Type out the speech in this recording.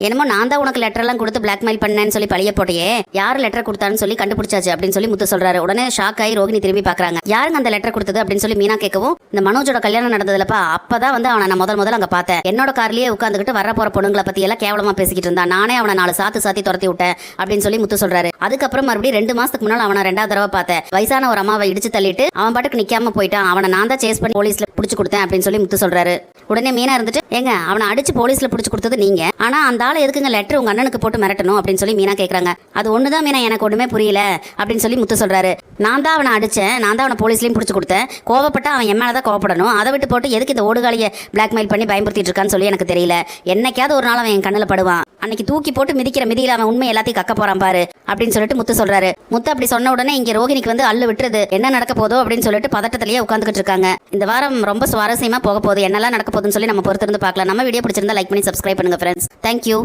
என்னமோ நான் தான் உனக்கு லெட்டர் எல்லாம் கொடுத்து பிளாக்மெயில் பண்ணேன்னு சொல்லி பழிய போட்டியே, யார் லெட்டர் கொடுத்தான்னு சொல்லி கண்டுபிடிச்சாச்சு அப்படின்னு சொல்லி முத்து சொல்றாரு. உடனே ஷாக் ஆகி ரோகிணி திரும்பி பாக்குறாங்க. யாருங்க அந்த லெட்டர் கொடுத்தது அப்படின்னு சொல்லி மீனா கேட்கவும், இந்த மனோஜோட கல்யாணம் நடந்ததுலப்பா, அப்பதான் வந்து அவனை நான் முதல் அங்க பார்த்தேன். என்னோட கார்லயே உட்காந்துக்கிட்டு வர போற பொண்ணுங்களை பத்தி எல்லாம் கேவலமா பேசிக்கிட்டு இருந்தான். நானே அவனை 4 சாத்தி துரத்தி விட்டேன் அப்படின்னு சொல்லி முத்து சொல்றாரு. அதுக்கப்புறம் மறுபடியும் 2 மாசத்துக்கு முன்னாள் அவனை 2வது தடவை பார்த்தேன். வயசான ஒரு அம்மாவை இடிச்சு தள்ளிட்டு அவன் பாட்டுக்கு நிக்காம போயிட்டான். அவனை நான் தான் சேஸ் பண்ணி போலீஸ்ல புடிச்சு கொடுத்தேன் அப்படின்னு சொல்லி முத்து சொல்றாரு. உடனே மீனா இருந்துட்டு, ஏங்க அவனை அடிச்சு போலீஸ்ல புடிச்சு கொடுத்தது நீங்க, ஆனா அந்த ஆளை எதுக்குங்க லெட்டர் உங்க அண்ணனுக்கு போட்டு மிரட்டணும் அப்படின்னு சொல்லி மீனா கேக்குறாங்க. அது ஒண்ணுதான் மீனா, எனக்கு ஒண்ணுமே புரியல அப்படின்னு சொல்லி முத்து சொல்றாரு. நான் தான் அவனை அடிச்சேன், நான் தான் அவனை போலீஸ்லயும் புடிச்சு கொடுத்தேன். கோவப்பட்டா அவன் என் மேலதான் கோவப்படணும். அதை விட்டு போட்டு எதுக்கு இந்த ஓடுகாலிய பிளாக்மெயில் பண்ணி பயன்படுத்திட்டு இருக்கான்னு சொல்லி எனக்கு தெரியல. என்னைக்காவது ஒரு நாள் அவன் என் கண்ணுல படுவான். அன்னைக்கு தூக்கி போட்டு மிதிக்கிற மிதியில அவன் உண்மை எல்லாத்தையும் கக்க போறான் பாரு அப்படின்னு சொல்லிட்டு முத்து சொல்றாரு. முத்து அப்படி சொன்ன உடனே இங்க ரோகிணிக்கு வந்து அள்ளு விட்டுறது, என்ன நடக்க போதோ அப்படின்னு சொல்லிட்டு பதட்டத்திலேயே உட்காந்துக்கிட்டு இருக்காங்க. இந்த வாரம் ரொம்ப சுவாரஸ்யமா போக போகுது. என்னெல்லாம் நடக்க போகுதுன்னு சொல்லி நம்ம பொறுத்திருந்து பார்க்கலாம். நம்ம வீடியோ பிடிச்சிருந்தா லைக் பண்ணி சப்ஸ்கிரைப் பண்ணுங்க ஃப்ரெண்ட்ஸ். தேங்க்யூ.